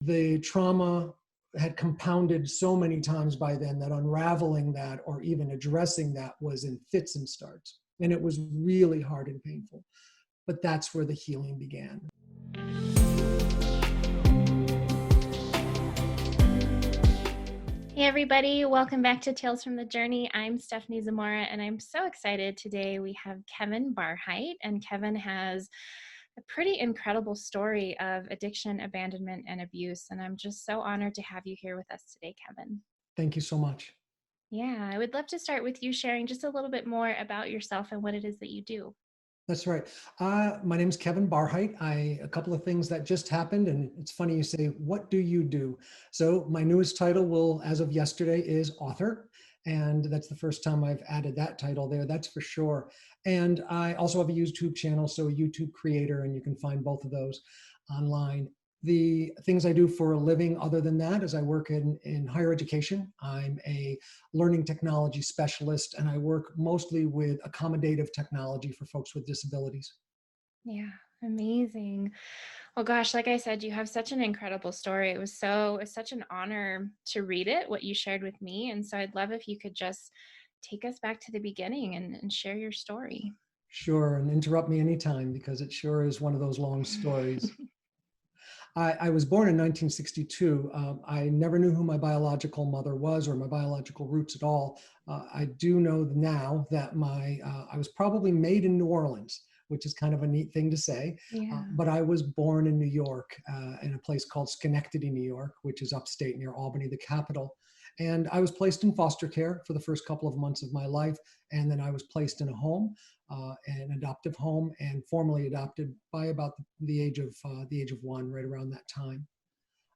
The trauma had compounded so many times by then that unraveling that or even addressing that was in fits and starts. And it was really hard and painful. But that's where the healing began. Hey everybody, welcome back to Tales from the Journey. I'm Stephanie Zamora and I'm so excited. Today we have Kevin Barhydt, and Kevin has a pretty incredible story of addiction, abandonment, and abuse. And I'm just so honored to have you here with us today, Kevin. Thank you so much. Yeah, I would love to start with you sharing just a little bit more about yourself and what it is that you do. That's right. My name is Kevin Barhydt. A couple of things that just happened, and it's funny you say, "What do you do?" So my newest title will, as of yesterday, is author, and that's the first time I've added that title there. That's for sure. And I also have a YouTube channel, so a YouTube creator, and you can find both of those online. The things I do for a living, other than that, is I work in higher education. I'm a learning technology specialist, and I work mostly with accommodative technology for folks with disabilities. Yeah, amazing. Well, gosh, like I said, you have such an incredible story. It's such an honor to read it, what you shared with me. And so I'd love if you could just take us back to the beginning and share your story. Sure, and interrupt me anytime because it sure is one of those long stories. I was born in 1962. I never knew who my biological mother was or my biological roots at all. I do know now that I was probably made in New Orleans, which is kind of a neat thing to say. Yeah. But I was born in New York, in a place called Schenectady, New York, which is upstate near Albany, the capital. And I was placed in foster care for the first couple of months of my life. And then I was placed in a home, an adoptive home, and formally adopted by about the age of one, right around that time.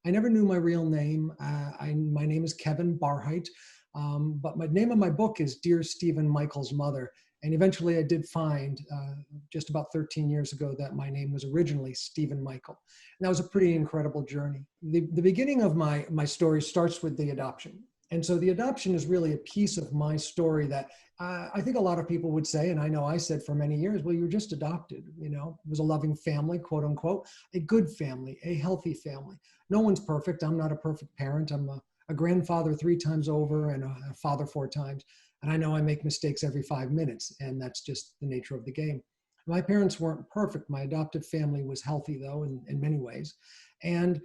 I never knew my real name. My name is Kevin Barhydt, but my name on my book is Dear Stephen Michael's Mother. And eventually I did find, just about 13 years ago, that my name was originally Stephen Michael. And that was a pretty incredible journey. The beginning of my story starts with the adoption. And so the adoption is really a piece of my story that I think a lot of people would say, and I know I said for many years, well, you were just adopted. It was a loving family, quote unquote, a good family, a healthy family. No one's perfect. I'm not a perfect parent. I'm a grandfather 3 times over and a father 4 times. And I know I make mistakes every 5 minutes, and that's just the nature of the game. My parents weren't perfect. My adoptive family was healthy, though, in many ways. And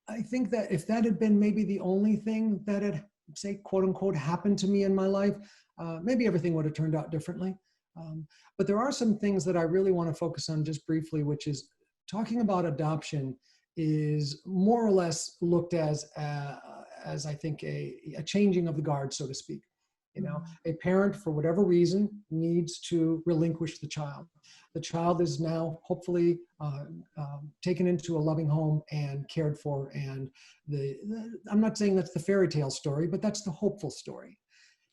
I think that if that had been maybe the only thing that had, say, quote unquote, happened to me in my life, maybe everything would have turned out differently. But there are some things that I really want to focus on just briefly, which is talking about adoption is more or less looked as I think a changing of the guard, so to speak. A parent, for whatever reason, needs to relinquish the child. The child is now hopefully taken into a loving home and cared for. And I'm not saying that's the fairy tale story, but that's the hopeful story.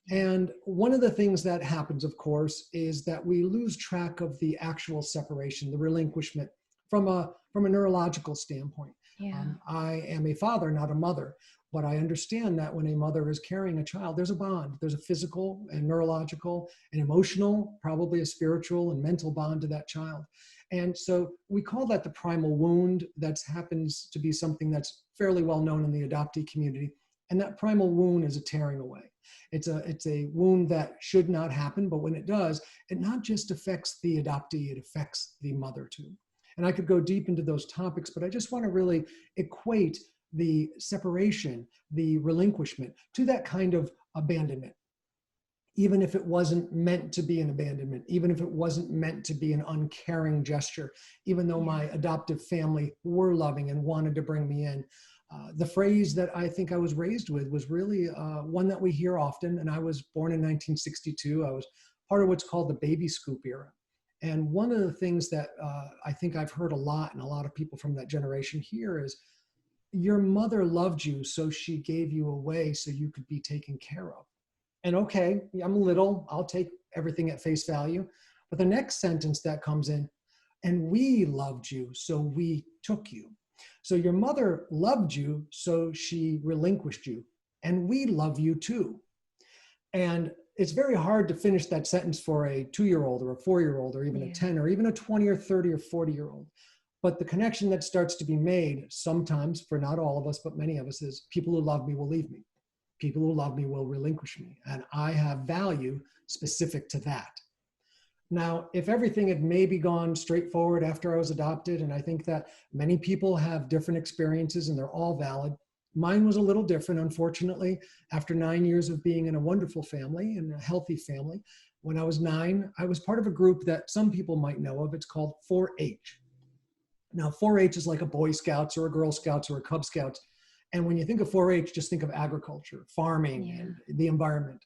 And one of the things that happens, of course, is that we lose track of the actual separation, the relinquishment from a neurological standpoint. Yeah. I am a father, not a mother, but I understand that when a mother is carrying a child, there's a bond. There's a physical and neurological and emotional, probably a spiritual and mental bond to that child. And so we call that the primal wound. That happens to be something that's fairly well known in the adoptee community. And that primal wound is a tearing away. It's a wound that should not happen, but when it does, it not just affects the adoptee, it affects the mother too. And I could go deep into those topics, but I just want to really equate the separation, the relinquishment to that kind of abandonment. Even if it wasn't meant to be an abandonment, even if it wasn't meant to be an uncaring gesture, even though my adoptive family were loving and wanted to bring me in. The phrase that I think I was raised with was really one that we hear often. And I was born in 1962. I was part of what's called the baby scoop era. And one of the things that I think I've heard a lot, and a lot of people from that generation here, is your mother loved you, so she gave you away so you could be taken care of. And okay, I'm little, I'll take everything at face value. But the next sentence that comes in, and we loved you, so we took you. So your mother loved you, so she relinquished you. And we love you too. And it's very hard to finish that sentence for a 2-year-old or a 4-year-old or even a 10 or even a 20 or 30 or 40-year-old. But the connection that starts to be made sometimes, for not all of us, but many of us, is people who love me will leave me. People who love me will relinquish me. And I have value specific to that. Now, if everything had maybe gone straightforward after I was adopted, and I think that many people have different experiences and they're all valid, mine was a little different, unfortunately. After 9 years of being in a wonderful family and a healthy family, when I was 9, I was part of a group that some people might know of. It's called 4-H. Now, 4-H is like a Boy Scouts or a Girl Scouts or a Cub Scouts. And when you think of 4-H, just think of agriculture, farming, and the environment.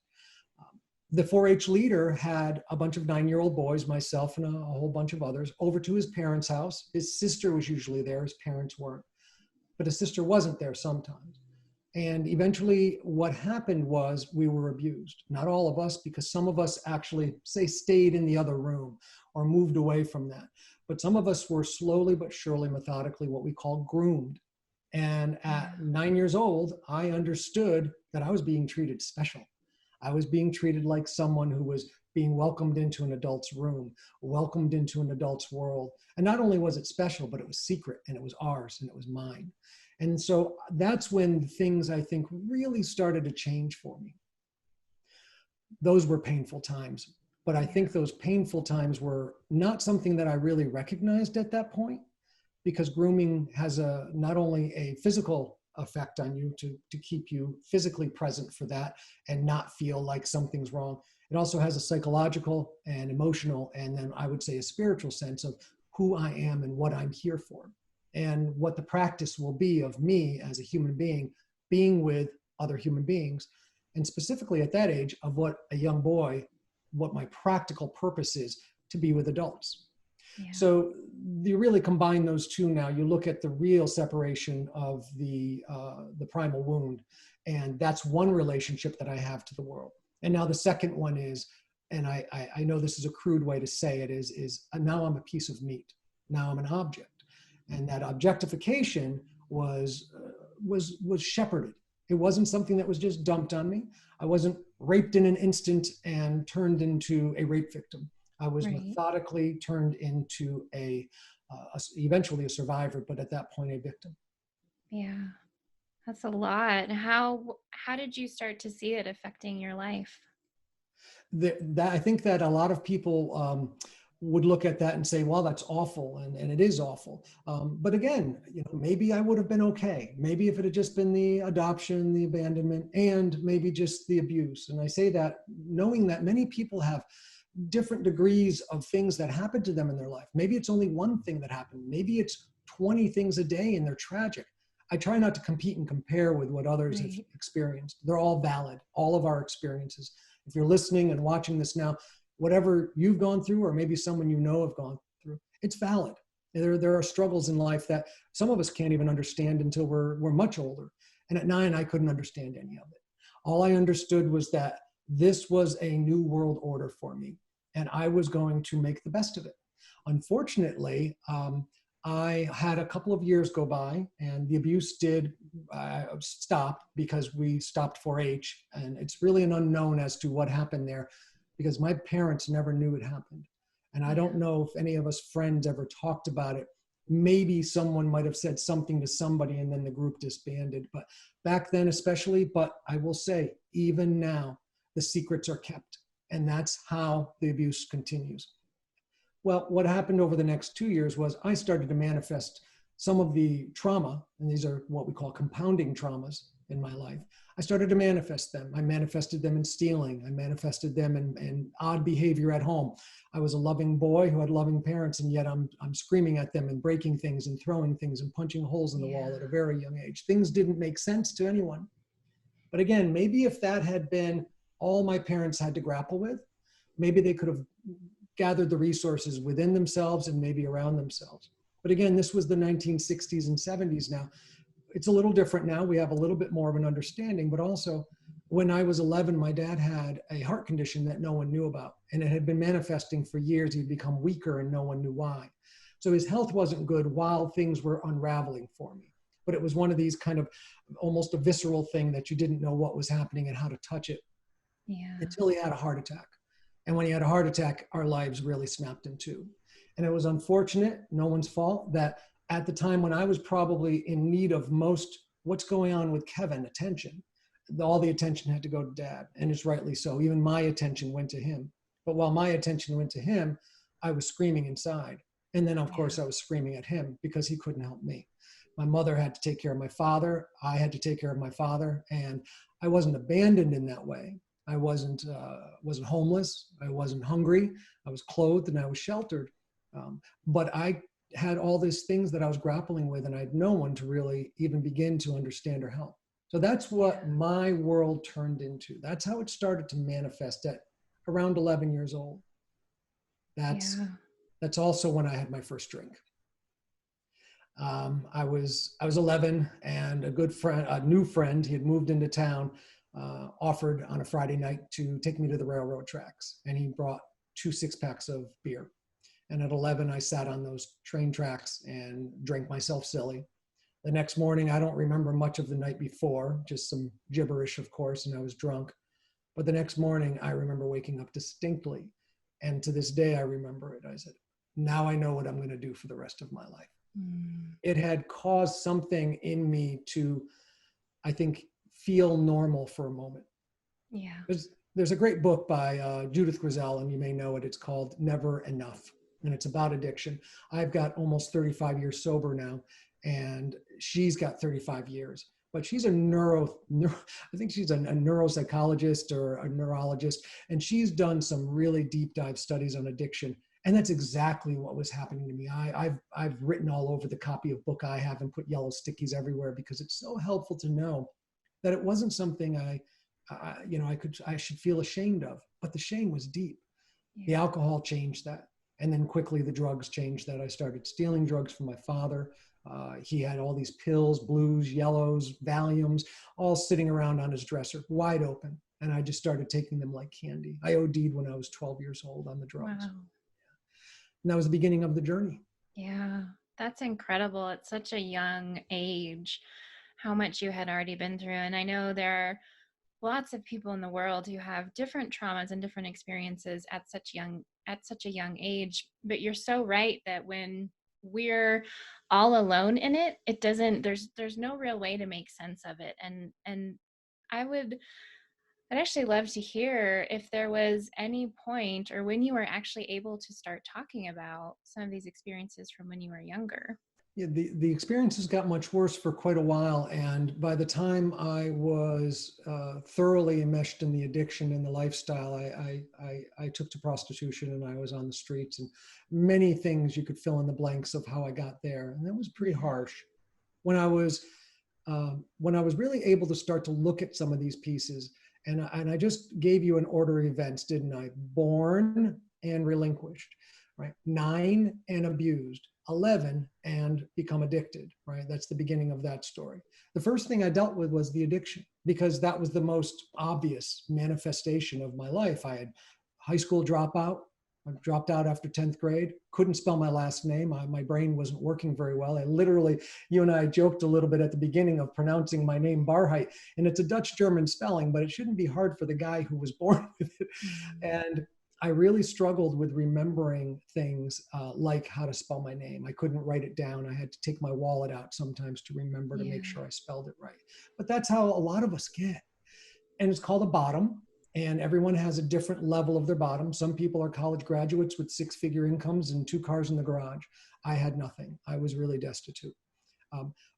The 4-H leader had a bunch of 9-year-old boys, myself and a whole bunch of others, over to his parents' house. His sister was usually there, his parents weren't. But his sister wasn't there sometimes. And eventually what happened was we were abused. Not all of us, because some of us actually, say, stayed in the other room or moved away from that. But some of us were slowly but surely, methodically, what we call groomed. And at 9 years old, I understood that I was being treated special. I was being treated like someone who was being welcomed into an adult's room, welcomed into an adult's world. And not only was it special, but it was secret, and it was ours, and it was mine. And so that's when things, I think, really started to change for me. Those were painful times, but I think those painful times were not something that I really recognized at that point, because grooming has not only a physical effect on you to keep you physically present for that and not feel like something's wrong. It also has a psychological and emotional, and then I would say a spiritual sense of who I am and what I'm here for, and what the practice will be of me as a human being with other human beings. And specifically at that age of what a young boy, what my practical purpose is to be with adults. Yeah. So you really combine those two now. You look at the real separation of the primal wound, and that's one relationship that I have to the world. And now the second one is, and I know this is a crude way to say it, is now I'm a piece of meat. Now I'm an object, and that objectification was shepherded. It wasn't something that was just dumped on me. I wasn't raped in an instant and turned into a rape victim. I was methodically turned into eventually a survivor, but at that point, a victim. Yeah, that's a lot. How did you start to see it affecting your life? I think that a lot of people would look at that and say, well, that's awful. And it is awful. But again, maybe I would have been okay. Maybe if it had just been the adoption, the abandonment, and maybe just the abuse. And I say that knowing that many people have different degrees of things that happen to them in their life. Maybe it's only one thing that happened. Maybe it's 20 things a day and they're tragic. I try not to compete and compare with what others have experienced. They're all valid, all of our experiences. If you're listening and watching this now, whatever you've gone through, or maybe someone you know have gone through, it's valid. There are struggles in life that some of us can't even understand until we're much older. And at 9, I couldn't understand any of it. All I understood was that this was a new world order for me, and I was going to make the best of it. Unfortunately, I had a couple of years go by, and the abuse did stop because we stopped 4-H, and it's really an unknown as to what happened there because my parents never knew it happened. And I don't know if any of us friends ever talked about it. Maybe someone might have said something to somebody and then the group disbanded, but back then especially, but I will say, even now, the secrets are kept, and that's how the abuse continues. Well, what happened over the next 2 years was I started to manifest some of the trauma, and these are what we call compounding traumas in my life. I started to manifest them. I manifested them in stealing. I manifested them in odd behavior at home. I was a loving boy who had loving parents, and yet I'm screaming at them and breaking things and throwing things and punching holes in the wall at a very young age. Things didn't make sense to anyone. But again, maybe if that had been all my parents had to grapple with, maybe they could have gathered the resources within themselves and maybe around themselves. But again, this was the 1960s and 70s now. It's a little different now. We have a little bit more of an understanding, but also when I was 11, my dad had a heart condition that no one knew about, and it had been manifesting for years. He'd become weaker and no one knew why. So his health wasn't good while things were unraveling for me. But it was one of these kind of almost a visceral thing that you didn't know what was happening and how to touch it until he had a heart attack. And when he had a heart attack, our lives really snapped in two. And it was unfortunate, no one's fault, that at the time when I was probably in need of most what's going on with Kevin attention, all the attention had to go to dad, and it's rightly so. Even my attention went to him. But while my attention went to him, I was screaming inside. And then, of course, I was screaming at him because he couldn't help me. My mother had to take care of my father. I had to take care of my father. And I wasn't abandoned in that way. I wasn't homeless. I wasn't hungry. I was clothed and I was sheltered. But I had all these things that I was grappling with, and I had no one to really even begin to understand or help. So that's what my world turned into. That's how it started to manifest at around 11 years old. That's also when I had my first drink. I was 11, and a good friend, a new friend, he had moved into town, offered on a Friday night to take me to the railroad tracks, and he brought 2 6-packs of beer. And at 11, I sat on those train tracks and drank myself silly. The next morning, I don't remember much of the night before, just some gibberish, of course, and I was drunk. But the next morning, I remember waking up distinctly. And to this day, I remember it. I said, now I know what I'm going to do for the rest of my life. It had caused something in me to, I think, feel normal for a moment. Yeah. There's a great book by Judith Grisel, and you may know it. It's called Never Enough, and it's about addiction. I've got almost 35 years sober now, and she's got 35 years. But she's I think she's a neuropsychologist or a neurologist, and she's done some really deep dive studies on addiction. And that's exactly what was happening to me. I've written all over the copy of book I have and put yellow stickies everywhere because it's so helpful to know that it wasn't something I should feel ashamed of, but the shame was deep. The alcohol changed that. And then quickly the drugs changed that. I started stealing drugs from my father. He had all these pills, blues, yellows, Valiums, all sitting around on his dresser, wide open. And I just started taking them like candy. I OD'd when I was 12 years old on the drugs. Wow. And that was the beginning of the journey. Yeah, that's incredible. At such a young age, how much you had already been through. And I know there are lots of people in the world who have different traumas and different experiences at such a young age. But you're so right that when we're all alone in it, there's no real way to make sense of it. And I'd actually love to hear if there was any point or when you were actually able to start talking about some of these experiences from when you were younger. Yeah, the experiences got much worse for quite a while. And by the time I was thoroughly enmeshed in the addiction and the lifestyle, I took to prostitution, and I was on the streets, and many things you could fill in the blanks of how I got there. And that was pretty harsh. When I was really able to start to look at some of these pieces, and I just gave you an order of events, didn't I? Born and relinquished, right? 9 and abused. 11 and become addicted, right? That's the beginning of that story. The first thing I dealt with was the addiction, because that was the most obvious manifestation of my life. I had high school dropout. I dropped out after 10th grade, couldn't spell my last name. My brain wasn't working very well. I literally, you and I joked a little bit at the beginning of pronouncing my name Barheit, and it's a Dutch-German spelling, but it shouldn't be hard for the guy who was born with it. And I really struggled with remembering things like how to spell my name. I couldn't write it down. I had to take my wallet out sometimes to remember to make sure I spelled it right. But that's how a lot of us get. And it's called a bottom. And everyone has a different level of their bottom. Some people are college graduates with 6-figure incomes and 2 cars in the garage. I had nothing. I was really destitute.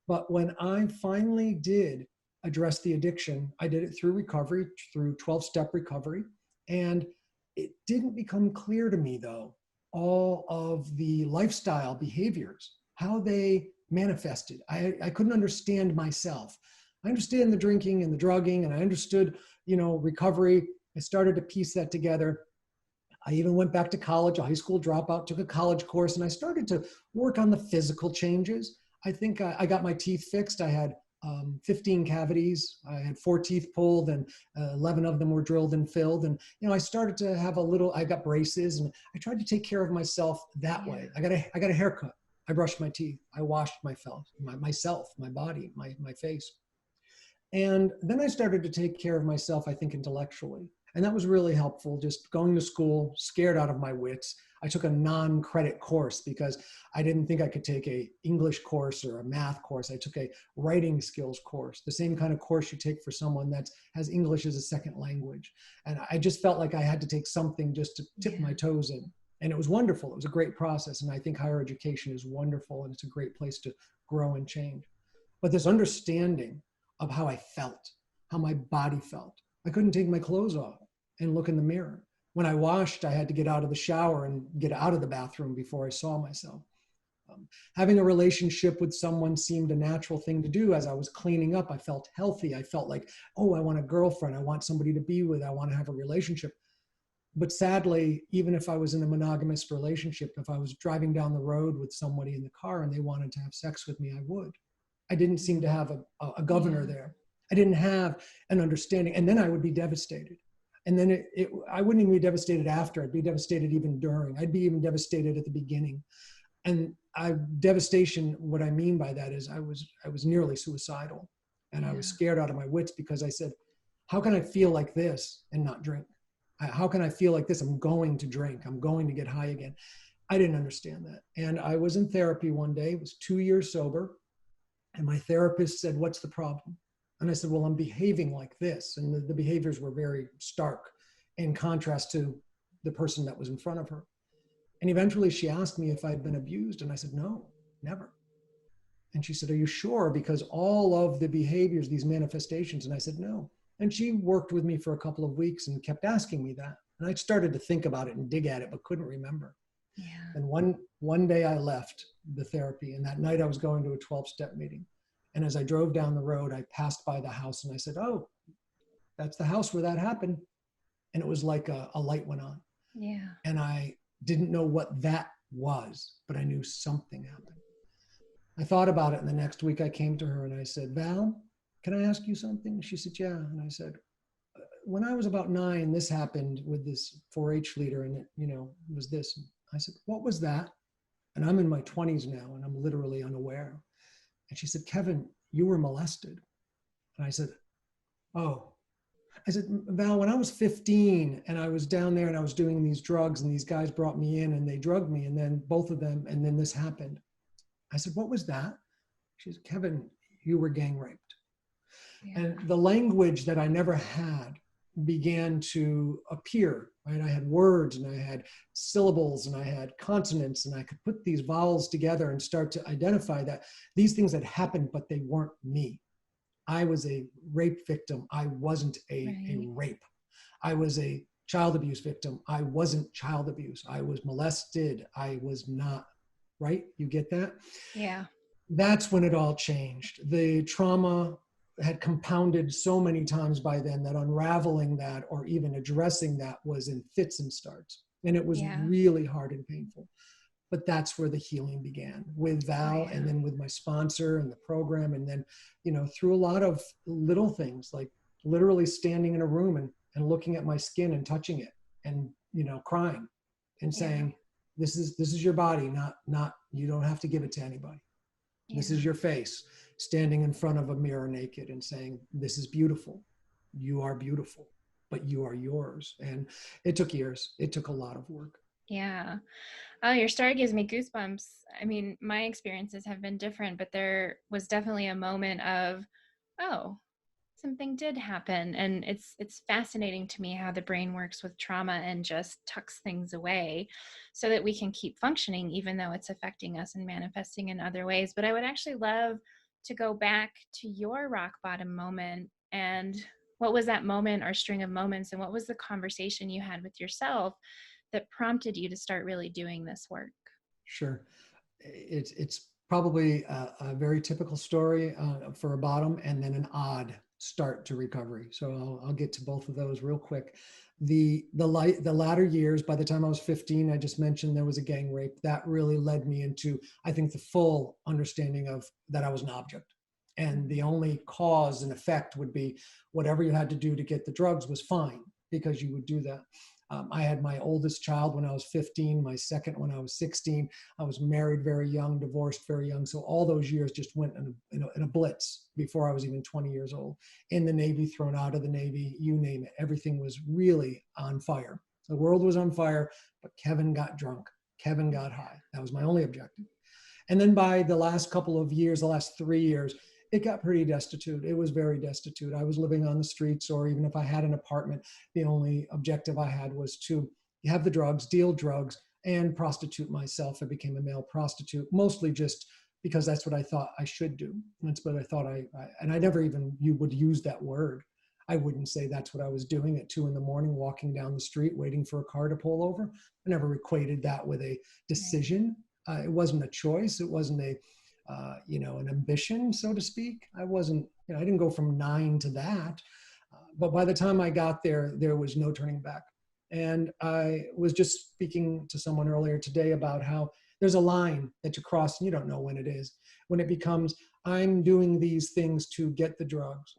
But when I finally did address the addiction, I did it through recovery, through 12-step recovery. And it didn't become clear to me, though, all of the lifestyle behaviors, how they manifested. I couldn't understand myself. I understand the drinking and the drugging, and I understood, recovery. I started to piece that together. I even went back to college, a high school dropout, took a college course, and I started to work on the physical changes. I think I got my teeth fixed. I had 15 cavities. I had 4 teeth pulled, and 11 of them were drilled and filled. And, I started to have I got braces, and I tried to take care of myself that way. I got a haircut. I brushed my teeth. I washed myself, my body, my face. And then I started to take care of myself, I think, intellectually. And that was really helpful, just going to school, scared out of my wits. I took a non-credit course because I didn't think I could take a English course or a math course. I took a writing skills course, the same kind of course you take for someone that has English as a second language. And I just felt like I had to take something just to tip my toes in. And it was wonderful. It was a great process. And I think higher education is wonderful, and it's a great place to grow and change. But this understanding of how I felt, how my body felt. I couldn't take my clothes off and look in the mirror. When I washed, I had to get out of the shower and get out of the bathroom before I saw myself. Having a relationship with someone seemed a natural thing to do. As I was cleaning up, I felt healthy. I felt like, oh, I want a girlfriend. I want somebody to be with. I want to have a relationship. But sadly, even if I was in a monogamous relationship, if I was driving down the road with somebody in the car and they wanted to have sex with me, I would. I didn't seem to have a governor there. I didn't have an understanding. And then I would be devastated. And then I wouldn't even be devastated after. I'd be devastated even during. I'd be even devastated at the beginning. And devastation, what I mean by that is I was nearly suicidal. And I was scared out of my wits because I said, how can I feel like this and not drink? How can I feel like this? I'm going to drink. I'm going to get high again. I didn't understand that. And I was in therapy one day. It was 2 years sober. And my therapist said, what's the problem? And I said, well, I'm behaving like this. And the behaviors were very stark in contrast to the person that was in front of her. And eventually she asked me if I'd been abused. And I said, no, never. And she said, are you sure? Because all of the behaviors, these manifestations. And I said, no. And she worked with me for a couple of weeks and kept asking me that. And I started to think about it and dig at it, but couldn't remember. Yeah. And one day I left the therapy, and that night I was going to a 12-step meeting. And as I drove down the road, I passed by the house and I said, oh, that's the house where that happened. And it was like a light went on. Yeah. And I didn't know what that was, but I knew something happened. I thought about it, and the next week I came to her and I said, Val, can I ask you something? She said, yeah. And I said, when I was about 9, this happened with this 4-H leader, and it was this. I said, what was that? And I'm in my 20s now, and I'm literally unaware. And she said, Kevin, you were molested. And I said, oh. I said, Val, when I was 15 and I was down there and I was doing these drugs and these guys brought me in and they drugged me, and then both of them, and then this happened. I said, what was that? She said, Kevin, you were gang raped. Yeah. And the language that I never had began to appear, right? I had words and I had syllables and I had consonants, and I could put these vowels together and start to identify that these things had happened, but they weren't me. I was a rape victim. I wasn't a rape. I was a child abuse victim. I wasn't child abuse. I was molested. I was not, right? You get that? Yeah. That's when it all changed. The trauma had compounded so many times by then that unraveling that or even addressing that was in fits and starts. And it was really hard and painful. But that's where the healing began with Val, and then with my sponsor and the program. And then, through a lot of little things, like literally standing in a room and looking at my skin and touching it and, crying and saying, this is your body, not, you don't have to give it to anybody. This is your face, standing in front of a mirror naked and saying, this is beautiful. You are beautiful, but you are yours. And it took years. It took a lot of work. Yeah. Oh, your story gives me goosebumps. I mean, my experiences have been different, but there was definitely a moment of, oh, something did happen. And it's fascinating to me how the brain works with trauma and just tucks things away so that we can keep functioning, even though it's affecting us and manifesting in other ways. But I would actually love to go back to your rock bottom moment. And what was that moment or string of moments? And what was the conversation you had with yourself that prompted you to start really doing this work? Sure. It's probably a very typical story for a bottom, and then an odd start to recovery. So I'll get to both of those real quick. The latter years, by the time I was 15, I just mentioned there was a gang rape. That really led me into, I think, the full understanding of that I was an object. And the only cause and effect would be whatever you had to do to get the drugs was fine, because you would do that. I had my oldest child when I was 15, my second when I was 16. I was married very young, divorced very young. So all those years just went in a blitz before I was even 20 years old. In the Navy, thrown out of the Navy, you name it. Everything was really on fire. The world was on fire, but Kevin got drunk. Kevin got high. That was my only objective. And then by the last couple of years, the last 3 years, it got pretty destitute. It was very destitute. I was living on the streets, or even if I had an apartment, the only objective I had was to have the drugs, deal drugs, and prostitute myself. I became a male prostitute, mostly just because that's what I thought I should do. That's what I thought and I never even you would use that word. I wouldn't say that's what I was doing at 2 a.m, walking down the street, waiting for a car to pull over. I never equated that with a decision. It wasn't a choice. It wasn't an ambition, so to speak. I didn't go from 9 to that. But by the time I got there, there was no turning back. And I was just speaking to someone earlier today about how there's a line that you cross and you don't know when it is. When it becomes, I'm doing these things to get the drugs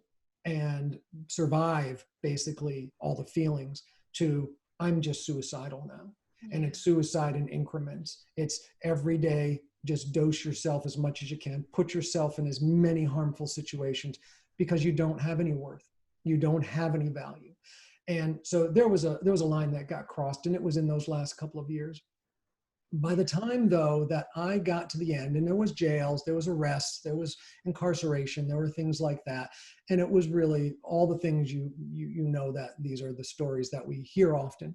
and survive basically all the feelings, to I'm just suicidal now. And it's suicide in increments. It's every day, just dose yourself as much as you can, put yourself in as many harmful situations because you don't have any worth. You don't have any value. And so there was a line that got crossed, and it was in those last couple of years. By the time, though, that I got to the end, and there was jails, there was arrests, there was incarceration, there were things like that. And it was really all the things you know that these are the stories that we hear often.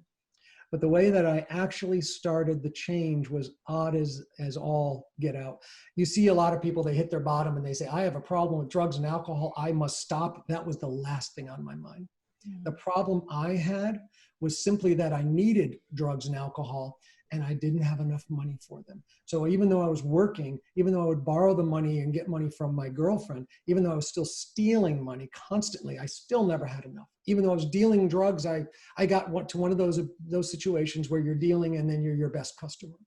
But the way that I actually started the change was odd as all get out. You see a lot of people, they hit their bottom and they say, I have a problem with drugs and alcohol. I must stop. That was the last thing on my mind. The problem I had was simply that I needed drugs and alcohol, and I didn't have enough money for them. So even though I was working, even though I would borrow the money and get money from my girlfriend, even though I was still stealing money constantly, I still never had enough. Even though I was dealing drugs, I got to one of those situations where you're dealing and then you're your best customer.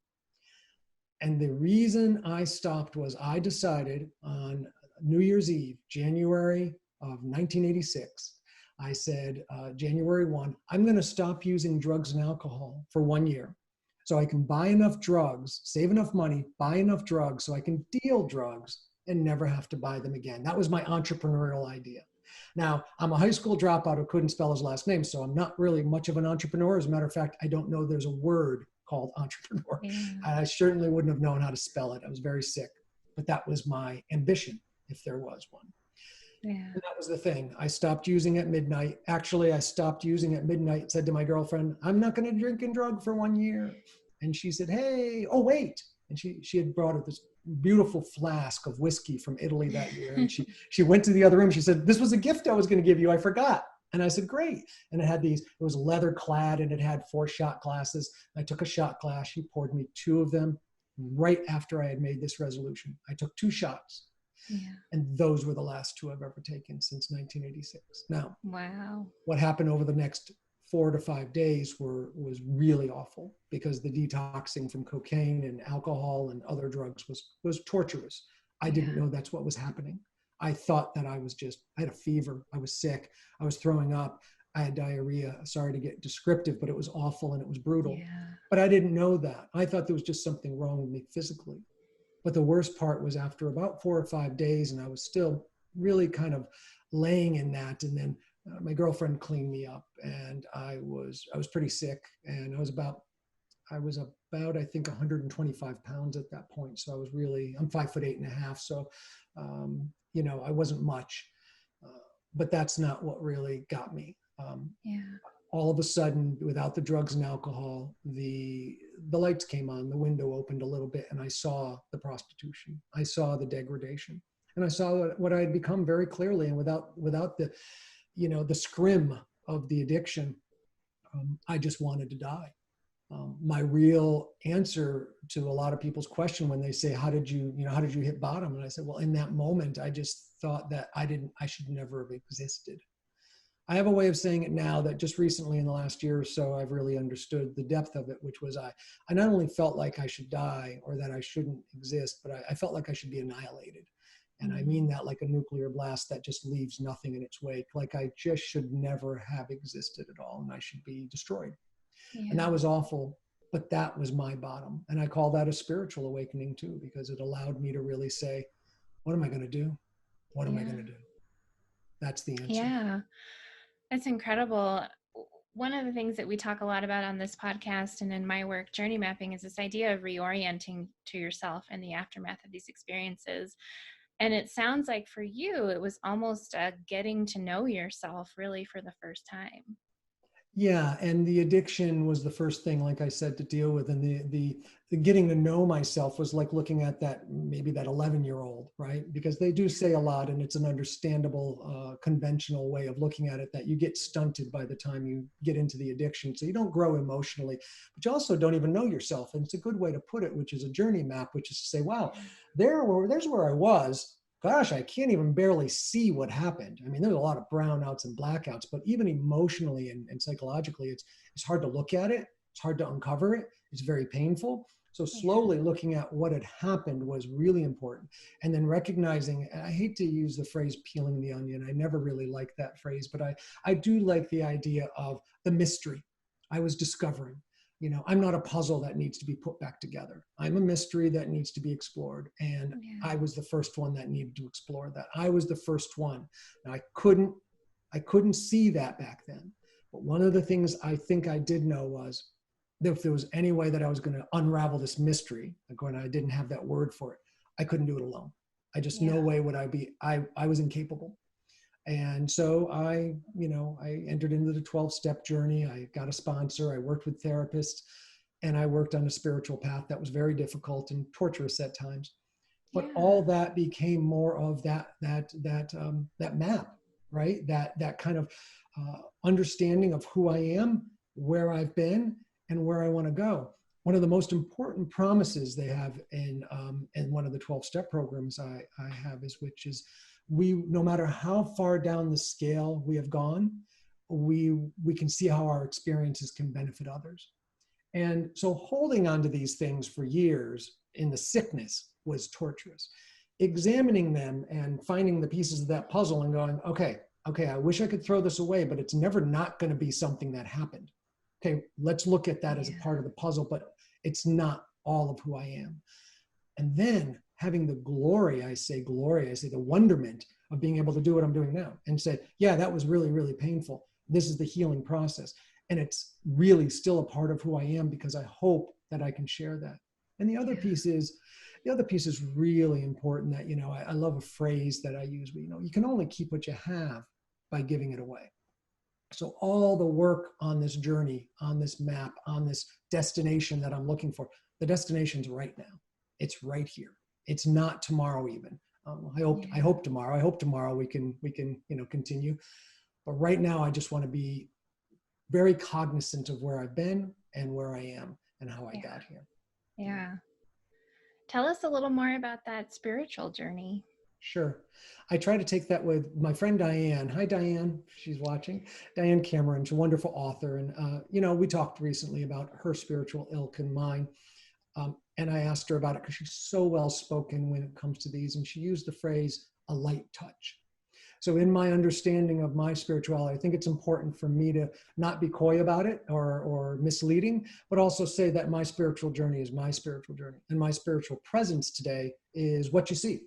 And the reason I stopped was I decided on New Year's Eve, January of 1986, I said, January 1, I'm going to stop using drugs and alcohol for 1 year so I can buy enough drugs, save enough money, buy enough drugs so I can deal drugs and never have to buy them again. That was my entrepreneurial idea. Now, I'm a high school dropout who couldn't spell his last name, so I'm not really much of an entrepreneur. As a matter of fact, I don't know there's a word called entrepreneur. I certainly wouldn't have known how to spell it. I was very sick, but that was my ambition, if there was one. Yeah. And that was the thing. I stopped using at midnight. Actually, I stopped using at midnight, said to my girlfriend, I'm not going to drink and drug for 1 year. And she said, hey, oh, wait. And she had brought her this beautiful flask of whiskey from Italy that year. And she went to the other room. She said, this was a gift I was going to give you. I forgot. And I said, great. And it was leather clad and it had 4 shot glasses. I took a shot glass. She poured me 2 of them right after I had made this resolution. I took 2 shots. Yeah. And those were the last 2 I've ever taken since 1986. Now, wow. What happened over the next 4 to 5 days was really awful because the detoxing from cocaine and alcohol and other drugs was torturous. I didn't know that's what was happening. I thought that I had a fever. I was sick. I was throwing up. I had diarrhea. Sorry to get descriptive, but it was awful and it was brutal. Yeah. But I didn't know that. I thought there was just something wrong with me physically. But the worst part was after about 4 or 5 days, and I was still really kind of laying in that. And then my girlfriend cleaned me up, and I was pretty sick, and I was about I think 125 pounds at that point. So I'm 5'8.5". So, I wasn't much, but that's not what really got me. All of a sudden, without the drugs and alcohol, the lights came on, the window opened a little bit, and I saw the prostitution. I saw the degradation, and I saw what I had become very clearly. And without the, the scrim of the addiction, I just wanted to die. My real answer to a lot of people's question when they say, how did you hit bottom? And I said, well, in that moment, I just thought that I should never have existed. I have a way of saying it now that just recently in the last year or so, I've really understood the depth of it, which was I not only felt like I should die or that I shouldn't exist, but I felt like I should be annihilated. And I mean that like a nuclear blast that just leaves nothing in its wake, like I just should never have existed at all and I should be destroyed. Yeah. And that was awful, but that was my bottom. And I call that a spiritual awakening too, because it allowed me to really say, what am I going to do? What am I going to do? That's the answer. Yeah. That's incredible. one of the things that we talk a lot about on this podcast and in my work, journey mapping, is this idea of reorienting to yourself in the aftermath of these experiences. And it sounds like for you, it was almost a getting to know yourself really for the first time. Yeah, and the addiction was the first thing, like I said, to deal with, and the getting to know myself was like looking at that, maybe that 11-year-old, right? Because they do say a lot, and it's an understandable, conventional way of looking at it, that you get stunted by the time you get into the addiction, so you don't grow emotionally, but you also don't even know yourself. And it's a good way to put it, which is a journey map, which is to say, wow, there's where I was. Gosh, I can't even barely see what happened. I mean, there's a lot of brownouts and blackouts, but even emotionally and psychologically, it's hard to look at it. It's hard to uncover it. It's very painful. So slowly looking at what had happened was really important. And then recognizing, and I hate to use the phrase peeling the onion. I never really like that phrase, but I do like the idea of the mystery I was discovering. I'm not a puzzle that needs to be put back together. I'm a mystery that needs to be explored. And I was the first one that needed to explore that. I was the first one. Now, I couldn't see that back then. But one of the things I think I did know was that if there was any way that I was going to unravel this mystery, like when I didn't have that word for it, I couldn't do it alone. No way would I was incapable. And so I entered into the 12-step journey. I got a sponsor. I worked with therapists, and I worked on a spiritual path that was very difficult and torturous at times. But all that became more of that map, right? That kind of understanding of who I am, where I've been, and where I want to go. One of the most important promises they have in one of the 12-step programs I have which is, no matter how far down the scale we have gone, we can see how our experiences can benefit others. And so holding on to these things for years in the sickness was torturous. Examining them and finding the pieces of that puzzle and going, okay, I wish I could throw this away, but it's never not going to be something that happened. Okay, let's look at that as a part of the puzzle, but it's not all of who I am. And then having the glory, the wonderment of being able to do what I'm doing now and say, yeah, that was really, really painful. This is the healing process. And it's really still a part of who I am, because I hope that I can share that. And the other piece is really important, that, I love a phrase that I use, but, you can only keep what you have by giving it away. So all the work on this journey, on this map, on this destination that I'm looking for, the destination's right now. It's right here. It's not tomorrow even. I hope tomorrow we can continue. But right now, I just want to be very cognizant of where I've been and where I am and how I got here. Yeah. Tell us a little more about that spiritual journey. Sure. I try to take that with my friend Diane. Hi, Diane. She's watching. Diane Cameron. She's a wonderful author. And, we talked recently about her spiritual ilk and mine. And I asked her about it because she's so well-spoken when it comes to these. And she used the phrase, a light touch. So in my understanding of my spirituality, I think it's important for me to not be coy about it or misleading, but also say that my spiritual journey is my spiritual journey. And my spiritual presence today is what you see.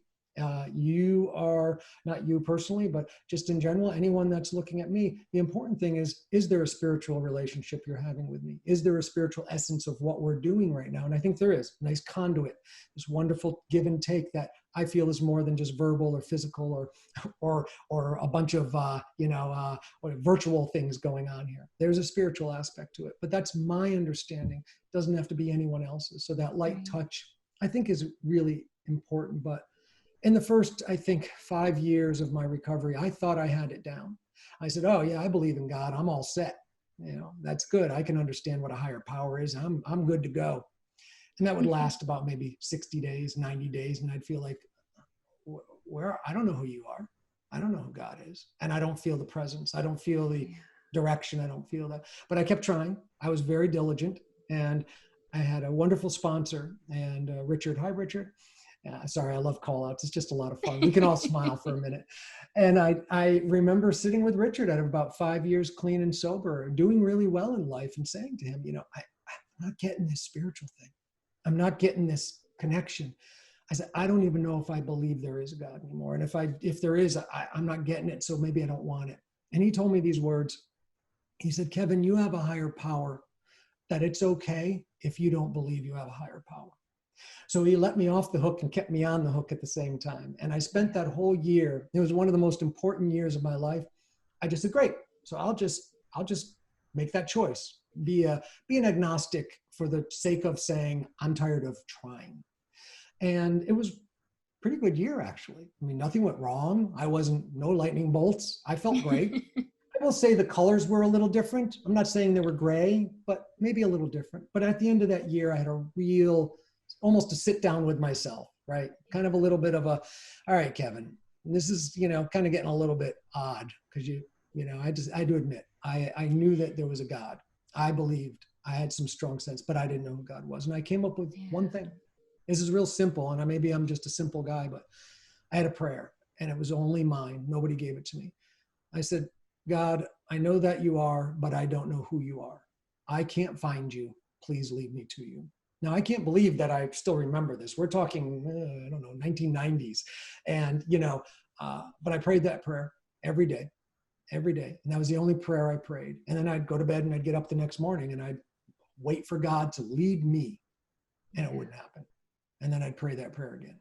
You are, not you personally, but just in general, anyone that's looking at me, the important thing is there a spiritual relationship you're having with me? Is there a spiritual essence of what we're doing right now? And I think there is. Nice conduit, this wonderful give and take that I feel is more than just verbal or physical or a bunch of virtual things going on here. There's a spiritual aspect to it, but that's my understanding. It doesn't have to be anyone else's. So that light touch, I think, is really important. But in the first, I think, 5 years of my recovery, I thought I had it down. I said, oh yeah, I believe in God. I'm all set. That's good. I can understand what a higher power is. I'm good to go. And that would last about maybe 60 days, 90 days. And I'd feel like, I don't know who you are. I don't know who God is. And I don't feel the presence. I don't feel the direction. I don't feel that. But I kept trying. I was very diligent. And I had a wonderful sponsor. And Richard, hi, Richard. Sorry, I love call outs. It's just a lot of fun. We can all smile for a minute. And I remember sitting with Richard at about 5 years clean and sober, doing really well in life, and saying to him, I'm not getting this spiritual thing. I'm not getting this connection. I said, I don't even know if I believe there is a God anymore. And if there is, I'm not getting it. So maybe I don't want it. And he told me these words. He said, Kevin, you have a higher power, that it's okay if you don't believe you have a higher power. So he let me off the hook and kept me on the hook at the same time. And I spent that whole year, it was one of the most important years of my life. I just said, great. So I'll just make that choice. Be an agnostic for the sake of saying, I'm tired of trying. And it was pretty good year, actually. I mean, nothing went wrong. No lightning bolts. I felt great. I will say the colors were a little different. I'm not saying they were gray, but maybe a little different. But at the end of that year, I had a real, almost a sit down with myself, right? Kind of a little bit of a, all right, Kevin, this is, kind of getting a little bit odd because I do admit, I knew that there was a God. I believed, I had some strong sense, but I didn't know who God was. And I came up with one thing. This is real simple. And maybe I'm just a simple guy, but I had a prayer and it was only mine. Nobody gave it to me. I said, God, I know that you are, but I don't know who you are. I can't find you. Please lead me to you. Now, I can't believe that I still remember this. We're talking, I don't know, 1990s. And, but I prayed that prayer every day. And that was the only prayer I prayed. And then I'd go to bed and I'd get up the next morning and I'd wait for God to lead me, and it wouldn't happen. And then I'd pray that prayer again.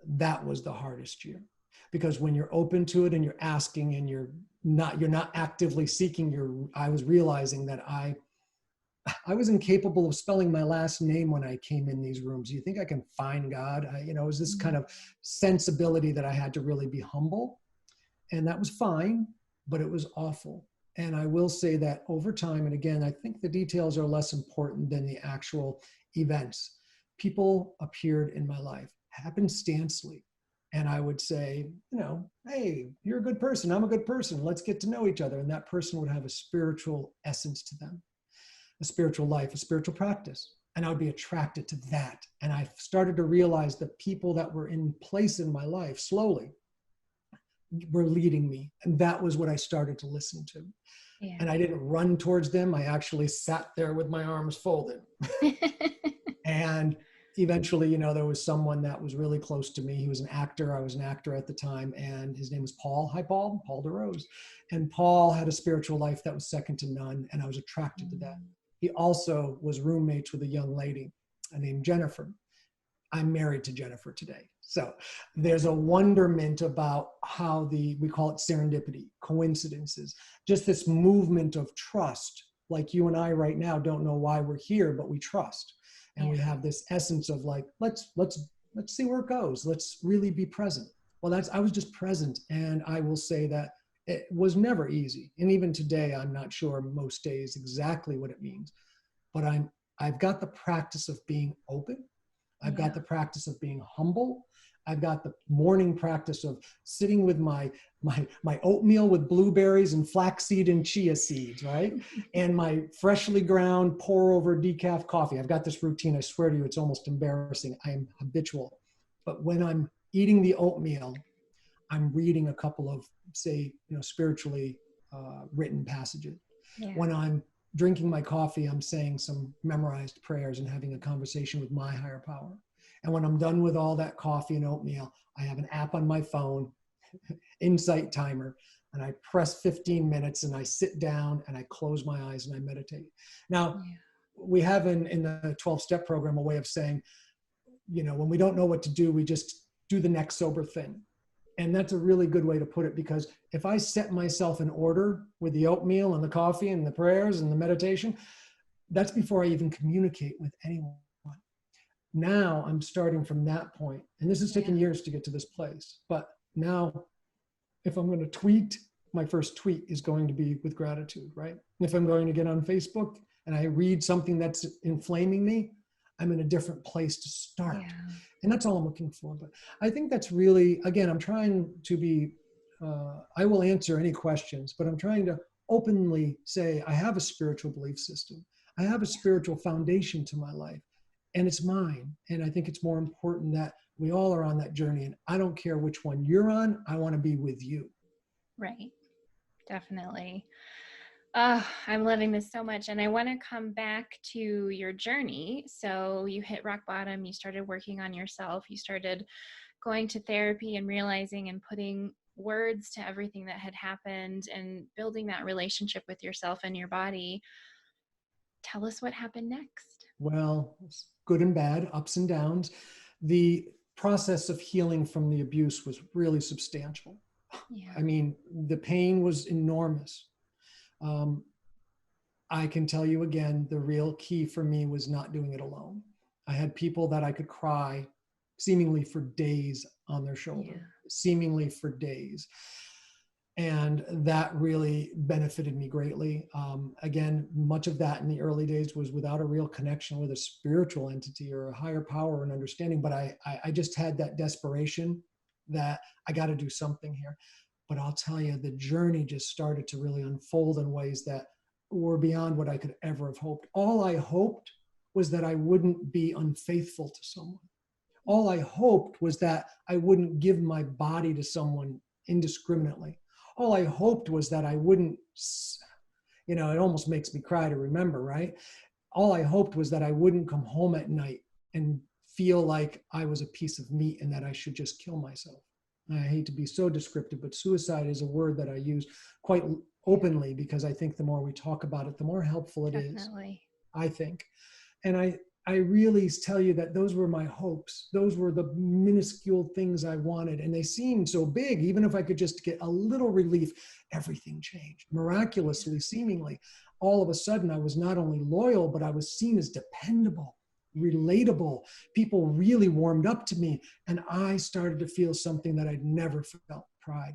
That was the hardest year, because when you're open to it and you're asking and you're not actively seeking, I was realizing that I was incapable of spelling my last name when I came in these rooms. Do you think I can find God? It was this kind of sensibility that I had to really be humble, and that was fine, but it was awful. And I will say that over time, and again, I think the details are less important than the actual events. People appeared in my life happenstancely. And I would say, hey, you're a good person. I'm a good person. Let's get to know each other. And that person would have a spiritual essence to them, a spiritual life, a spiritual practice. And I would be attracted to that. And I started to realize that people that were in place in my life slowly were leading me. And that was what I started to listen to. Yeah. And I didn't run towards them. I actually sat there with my arms folded. And eventually, there was someone that was really close to me. He was an actor. I was an actor at the time. And his name was Paul. Hi, Paul. Paul DeRose. And Paul had a spiritual life that was second to none. And I was attracted to that. He also was roommates with a young lady named Jennifer. I'm married to Jennifer today. So there's a wonderment about how we call it serendipity, coincidences, just this movement of trust. Like you and I right now don't know why we're here, but we trust. And we have this essence of like, let's see where it goes. Let's really be present. Well, I was just present. And I will say that it was never easy. And even today, I'm not sure most days exactly what it means, but I've got the practice of being open. I've got the practice of being humble. I've got the morning practice of sitting with my oatmeal with blueberries and flaxseed and chia seeds, right? And my freshly ground pour over decaf coffee. I've got this routine. I swear to you, it's almost embarrassing. I am habitual. But when I'm eating the oatmeal, I'm reading a couple of, say, spiritually written passages. Yeah. When I'm drinking my coffee, I'm saying some memorized prayers and having a conversation with my higher power. And when I'm done with all that coffee and oatmeal, I have an app on my phone, Insight Timer, and I press 15 minutes and I sit down and I close my eyes and I meditate. Now, we have in the 12-step program a way of saying, when we don't know what to do, we just do the next sober thing. And that's a really good way to put it, because if I set myself in order with the oatmeal and the coffee and the prayers and the meditation, that's before I even communicate with anyone. Now I'm starting from that point, and this has taken years to get to this place. But now, if I'm going to tweet, my first tweet is going to be with gratitude, right? If I'm going to get on Facebook and I read something that's inflaming me, I'm in a different place to start. Yeah. And that's all I'm looking for. But I think that's really, again, I'm trying to be, I will answer any questions, but I'm trying to openly say, I have a spiritual belief system. I have a spiritual foundation to my life, and it's mine. And I think it's more important that we all are on that journey. And I don't care which one you're on. I want to be with you. Right. Definitely. I'm loving this so much. And I want to come back to your journey. So you hit rock bottom, you started working on yourself, you started going to therapy and realizing and putting words to everything that had happened and building that relationship with yourself and your body. Tell us what happened next. Well, good and bad, ups and downs. The process of healing from the abuse was really substantial. Yeah. I mean, the pain was enormous. I can tell you again, the real key for me was not doing it alone. I had people that I could cry seemingly for days on their shoulder, seemingly for days. And that really benefited me greatly. Again, much of that in the early days was without a real connection with a spiritual entity or a higher power and understanding. But I just had that desperation that I got to do something here. But I'll tell you, the journey just started to really unfold in ways that were beyond what I could ever have hoped. All I hoped was that I wouldn't be unfaithful to someone. All I hoped was that I wouldn't give my body to someone indiscriminately. All I hoped was that I wouldn't, it almost makes me cry to remember, right? All I hoped was that I wouldn't come home at night and feel like I was a piece of meat and that I should just kill myself. I hate to be so descriptive, but suicide is a word that I use quite openly because I think the more we talk about it, the more helpful it is, I think. And I really tell you that those were my hopes. Those were the minuscule things I wanted. And they seemed so big. Even if I could just get a little relief, everything changed. Miraculously, seemingly, all of a sudden, I was not only loyal, but I was seen as dependable, relatable. People really warmed up to me. And I started to feel something that I'd never felt, pride.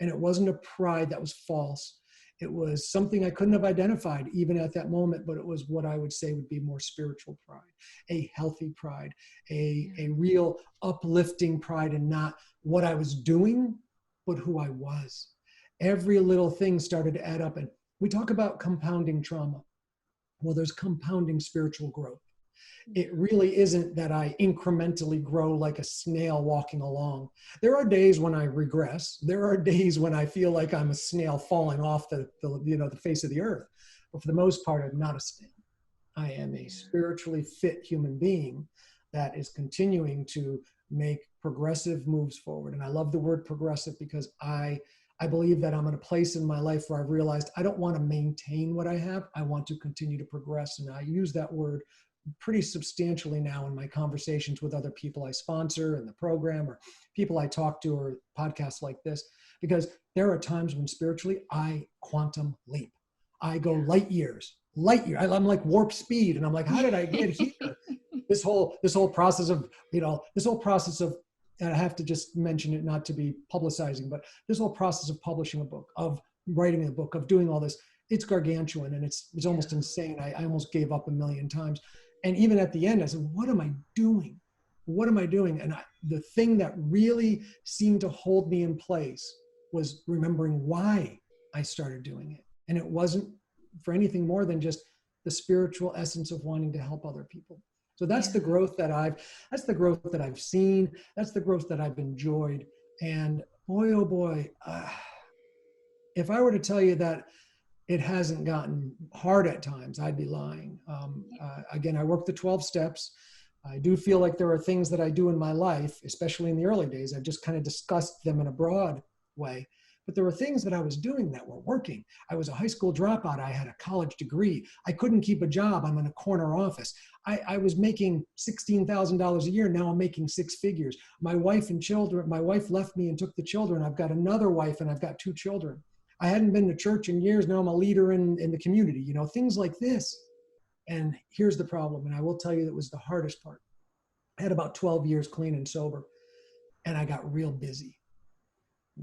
And it wasn't a pride that was false. It was something I couldn't have identified even at that moment, but it was what I would say would be more spiritual pride, a healthy pride, a real uplifting pride in not what I was doing, but who I was. Every little thing started to add up. And we talk about compounding trauma. Well, there's compounding spiritual growth. It really isn't that I incrementally grow like a snail walking along. There are days when I regress. There are days when I feel like I'm a snail falling off the face of the earth. But for the most part, I'm not a snail. I am a spiritually fit human being that is continuing to make progressive moves forward. And I love the word progressive because I believe that I'm in a place in my life where I've realized I don't want to maintain what I have. I want to continue to progress. And I use that word pretty substantially now in my conversations with other people I sponsor in the program or people I talk to or podcasts like this, because there are times when spiritually I quantum leap. I go light years. I'm like warp speed. And I'm like, how did I get here? This whole process of, and I have to just mention it, not to be publicizing, but this whole process of publishing a book, of writing a book, of doing all this, it's gargantuan and it's almost insane. I almost gave up a million times. And even at the end, I said, what am I doing? What am I doing? And the thing that really seemed to hold me in place was remembering why I started doing it. And it wasn't for anything more than just the spiritual essence of wanting to help other people. So that's the growth that I've seen. That's the growth that I've enjoyed. And boy, oh boy, if I were to tell you that it hasn't gotten hard at times, I'd be lying. Again, I work the 12 steps. I do feel like there are things that I do in my life, especially in the early days. I've just kind of discussed them in a broad way. But there were things that I was doing that were working. I was a high school dropout. I had a college degree. I couldn't keep a job. I'm in a corner office. I was making $16,000 a year. Now I'm making six figures. My wife left me and took the children. I've got another wife and I've got two children. I hadn't been to church in years. Now I'm a leader in the community, things like this. And here's the problem. And I will tell you that was the hardest part. I had about 12 years clean and sober and I got real busy.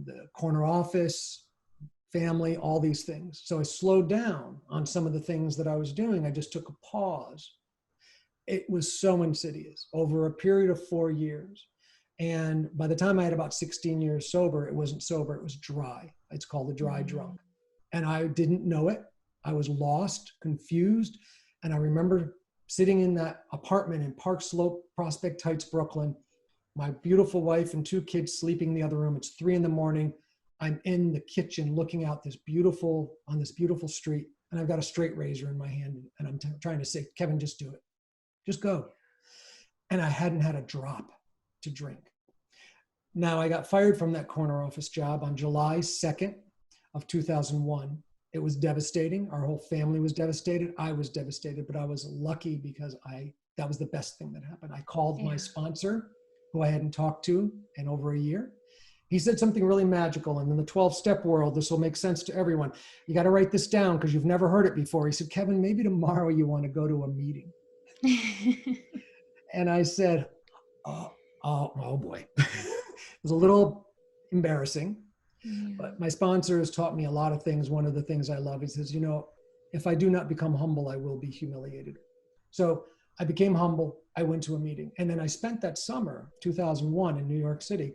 The corner office, family, all these things. So I slowed down on some of the things that I was doing. I just took a pause. It was so insidious over a period of 4 years. And by the time I had about 16 years sober, it wasn't sober, it was dry. It's called the dry drunk. And I didn't know it. I was lost, confused. And I remember sitting in that apartment in Park Slope, Prospect Heights, Brooklyn, my beautiful wife and two kids sleeping in the other room. It's 3 a.m. I'm in the kitchen looking out on this beautiful street. And I've got a straight razor in my hand. And I'm trying to say, Kevin, just do it. Just go. And I hadn't had a drop to drink. Now, I got fired from that corner office job on July 2nd of 2001. It was devastating. Our whole family was devastated. I was devastated, but I was lucky because that was the best thing that happened. I called my sponsor, who I hadn't talked to in over a year. He said something really magical. And in the 12-step world, this will make sense to everyone. You got to write this down because you've never heard it before. He said, Kevin, maybe tomorrow you want to go to a meeting. And I said, oh boy. It was a little embarrassing, but my sponsor has taught me a lot of things. One of the things I love, he says, if I do not become humble, I will be humiliated. So I became humble. I went to a meeting. And then I spent that summer, 2001, in New York City,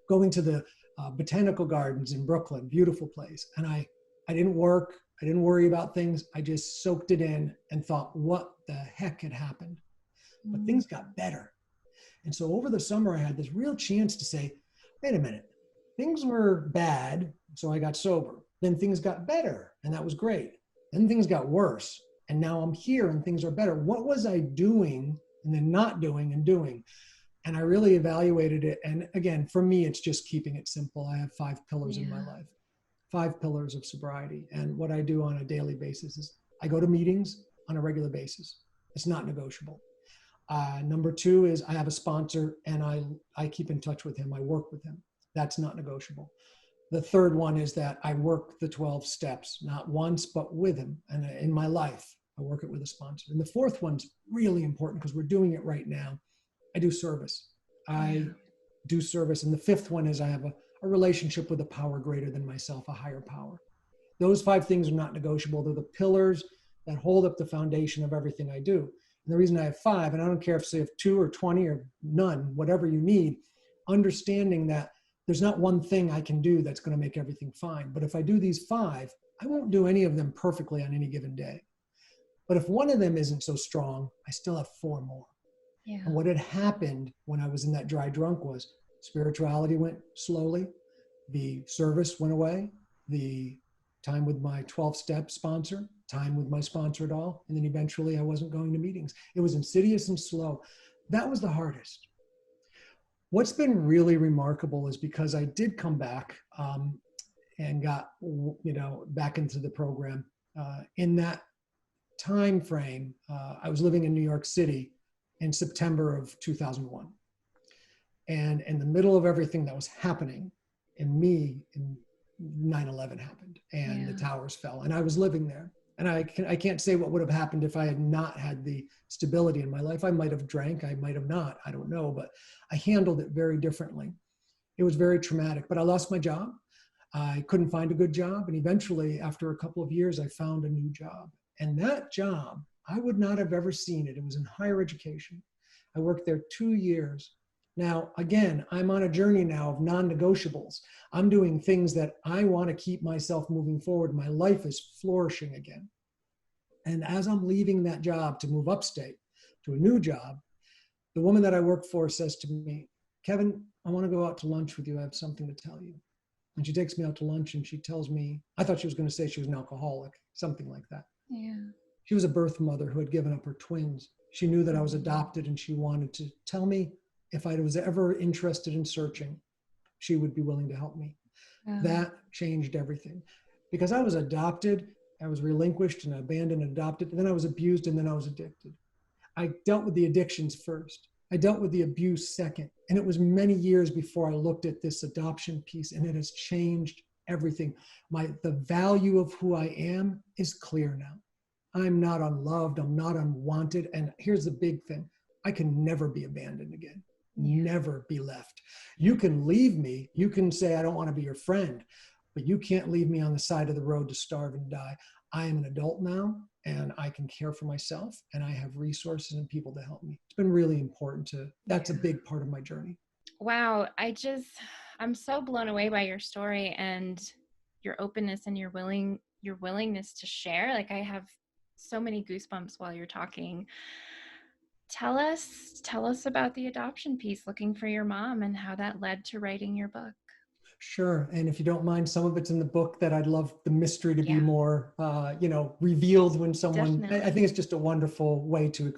going to the botanical gardens in Brooklyn, beautiful place. And I didn't work. I didn't worry about things. I just soaked it in and thought, what the heck had happened? But things got better. And so over the summer, I had this real chance to say, wait a minute, things were bad, so I got sober. Then things got better, and that was great. Then things got worse, and now I'm here and things are better. What was I doing and then not doing and doing? And I really evaluated it. And again, for me, it's just keeping it simple. I have 5 pillars in my life, 5 pillars of sobriety. And what I do on a daily basis is I go to meetings on a regular basis. It's not negotiable. Number 2 is I have a sponsor and I keep in touch with him. I work with him. That's not negotiable. The third one is that I work the 12 steps, not once, but with him. And in my life, I work it with a sponsor. And the fourth one's really important because we're doing it right now. I do service. I do service. And the fifth one is I have a relationship with a power greater than myself, a higher power. Those 5 things are not negotiable. They're the pillars that hold up the foundation of everything I do. And the reason I have 5, and I don't care if you have 2 or 20 or none, whatever you need, understanding that there's not one thing I can do that's going to make everything fine. But if I do these 5, I won't do any of them perfectly on any given day. But if one of them isn't so strong, I still have 4 more. Yeah. And what had happened when I was in that dry drunk was spirituality went slowly. The service went away. The time with my 12-step sponsor, time with my sponsor at all. And then eventually I wasn't going to meetings. It was insidious and slow. That was the hardest. What's been really remarkable is because I did come back and got, back into the program. In that time frame, I was living in New York City in September of 2001. And in the middle of everything that was happening in me, 9/11 happened and the towers fell and I was living there. And I can't say what would have happened if I had not had the stability in my life. I might have drank, I might have not, I don't know, but I handled it very differently. It was very traumatic, but I lost my job. I couldn't find a good job. And eventually, after a couple of years, I found a new job. And that job, I would not have ever seen it. It was in higher education. I worked there 2 years. Now, again, I'm on a journey now of non-negotiables. I'm doing things that I want to keep myself moving forward. My life is flourishing again. And as I'm leaving that job to move upstate to a new job, the woman that I work for says to me, Kevin, I want to go out to lunch with you. I have something to tell you. And she takes me out to lunch and she tells me, I thought she was going to say she was an alcoholic, something like that. Yeah. She was a birth mother who had given up her twins. She knew that I was adopted and she wanted to tell me if I was ever interested in searching, she would be willing to help me. That changed everything because I was adopted, I was relinquished and abandoned and adopted, and then I was abused and then I was addicted. I dealt with the addictions first. I dealt with the abuse second. And it was many years before I looked at this adoption piece, and it has changed everything. The value of who I am is clear now. I'm not unloved, I'm not unwanted. And here's the big thing. I can never be abandoned again. Never be left. You can leave me. You can say, I don't want to be your friend, but you can't leave me on the side of the road to starve and die. I am an adult now and I can care for myself and I have resources and people to help me. It's been really important that's a big part of my journey. Wow. I'm so blown away by your story and your openness and your willingness to share. Like I have so many goosebumps while you're talking. Tell us about the adoption piece, looking for your mom, and how that led to writing your book. Sure. And if you don't mind, some of it's in the book that I'd love the mystery to be Yeah, more, revealed when someone, I think definitely. it's just a wonderful way to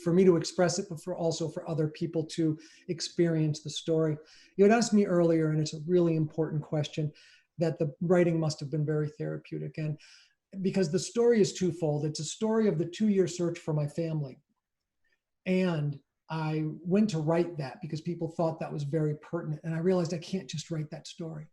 for me to express it, but for also for other people to experience the story. You had asked me earlier, and it's a really important question, that the writing must have been very therapeutic. And because the story is twofold, it's a story of the 2-year search for my family. And I went to write that because people thought that was very pertinent. And I realized I can't just write that story.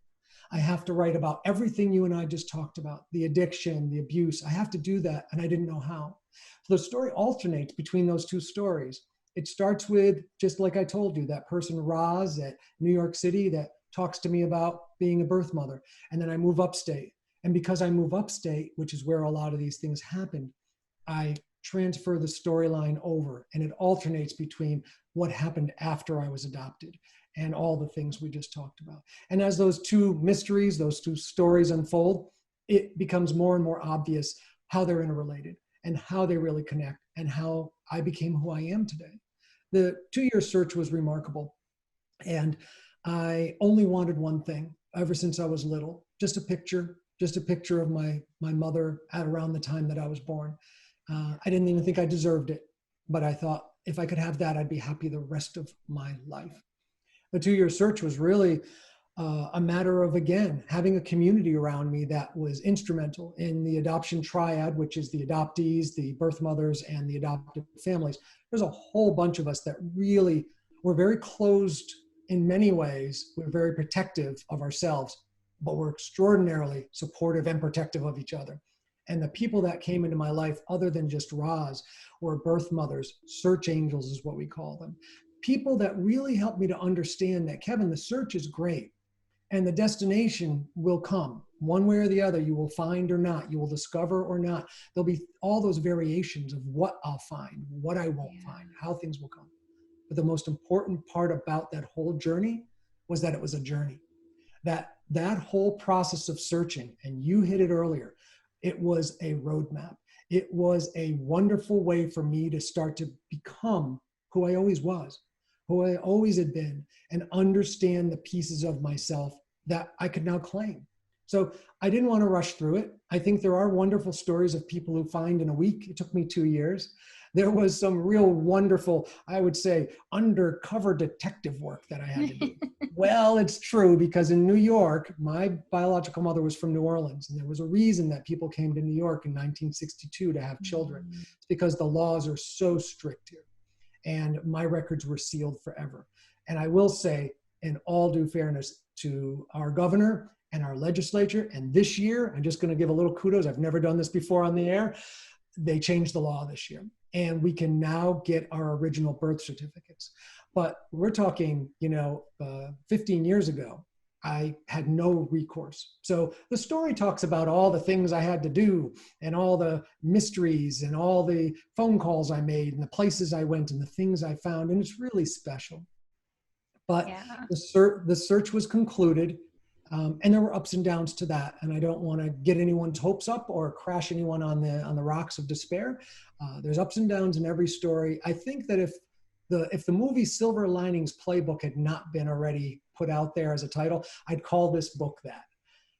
I have to write about everything you and I just talked about, the addiction, the abuse. I have to do that. And I didn't know how. So the story alternates between those two stories. It starts with, just like I told you, that person, Roz, at New York City that talks to me about being a birth mother. And then I move upstate. And because I move upstate, which is where a lot of these things happened, I transfer the storyline over, and it alternates between what happened after I was adopted and all the things we just talked about. And as those two mysteries, those two stories unfold, it becomes more and more obvious how they're interrelated and how they really connect and how I became who I am today. The 2-year search was remarkable. And I only wanted one thing ever since I was little, just a picture of my mother at around the time that I was born. I didn't even think I deserved it, but I thought if I could have that, I'd be happy the rest of my life. The 2-year search was really a matter of, again, having a community around me that was instrumental in the adoption triad, which is the adoptees, the birth mothers, and the adoptive families. There's a whole bunch of us that really were very closed in many ways. We're very protective of ourselves, but we're extraordinarily supportive and protective of each other. And the people that came into my life, other than just Roz, were birth mothers, search angels is what we call them. People that really helped me to understand that, Kevin, the search is great and the destination will come one way or the other. You will find or not, you will discover or not. There'll be all those variations of what I'll find, what I won't find, how things will come. But the most important part about that whole journey was that it was a journey. That whole process of searching, and you hit it earlier, it was a roadmap. It was a wonderful way for me to start to become who I always was, who I always had been, and understand the pieces of myself that I could now claim. So I didn't want to rush through it. I think there are wonderful stories of people who find in a week. It took me 2 years. There was some real wonderful, I would say, undercover detective work that I had to do. Well, it's true, because in New York, my biological mother was from New Orleans, and there was a reason that people came to New York in 1962 to have children. It's because the laws are so strict here, and my records were sealed forever. And I will say, in all due fairness to our governor and our legislature, and this year, I'm just going to give a little kudos. I've never done this before on the air. They changed the law this year, and we can now get our original birth certificates. But we're talking, 15 years ago, I had no recourse. So the story talks about all the things I had to do and all the mysteries and all the phone calls I made and the places I went and the things I found. And it's really special. But Yeah. the search was concluded, and there were ups and downs to that. And I don't want to get anyone's hopes up or crash anyone on the rocks of despair. There's ups and downs in every story. I think that if the movie Silver Linings Playbook had not been already put out there as a title, I'd call this book that.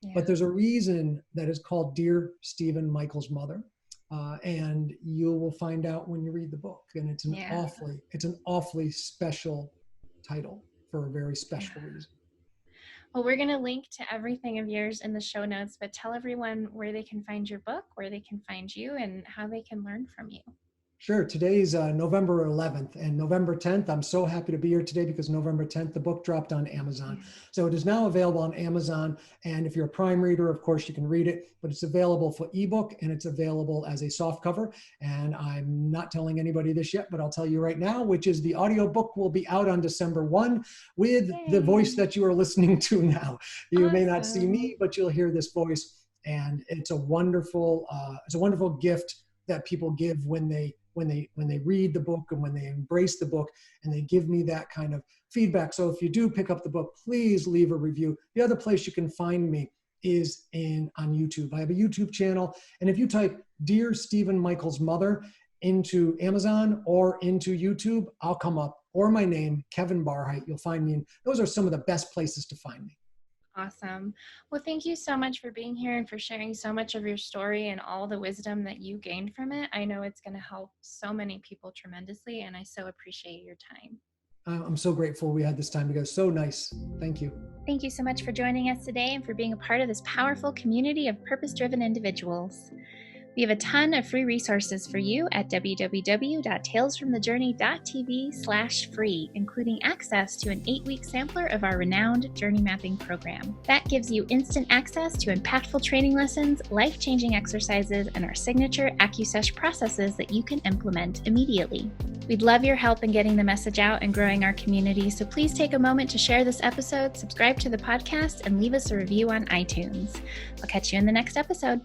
Yeah. But there's a reason that is called Dear Stephen Michael's Mother. And you will find out when you read the book. And it's an awfully special title for a very special reason. Well, we're going to link to everything of yours in the show notes, but tell everyone where they can find your book, where they can find you, and how they can learn from you. Sure. Today's November 11th, and November 10th. I'm so happy to be here today because November 10th, the book dropped on Amazon. So it is now available on Amazon. And if you're a Prime reader, of course, you can read it, but it's available for ebook and it's available as a soft cover. And I'm not telling anybody this yet, but I'll tell you right now, which is the audiobook will be out on December 1 with the voice that you are listening to now. You may not see me, but you'll hear this voice. And it's a wonderful gift that people give when they read the book and when they embrace the book, and they give me that kind of feedback. So if you do pick up the book, please leave a review. The other place you can find me is on YouTube. I have a YouTube channel, and if you type Dear Stephen Michael's Mother into Amazon or into YouTube, I'll come up. or my name, Kevin Barhydt. You'll find me, and those are some of the best places to find me. Awesome. Well, thank you so much for being here and for sharing so much of your story and all the wisdom that you gained from it. I know it's going to help so many people tremendously, and I so appreciate your time. I'm so grateful we had this time together. So nice. Thank you. Thank you so much for joining us today and for being a part of this powerful community of purpose-driven individuals. We have a ton of free resources for you at www.talesfromthejourney.tv/free, including access to an 8-week sampler of our renowned journey mapping program. That gives you instant access to impactful training lessons, life-changing exercises, and our signature AccuSesh processes that you can implement immediately. We'd love your help in getting the message out and growing our community, so please take a moment to share this episode, subscribe to the podcast, and leave us a review on iTunes. I'll catch you in the next episode.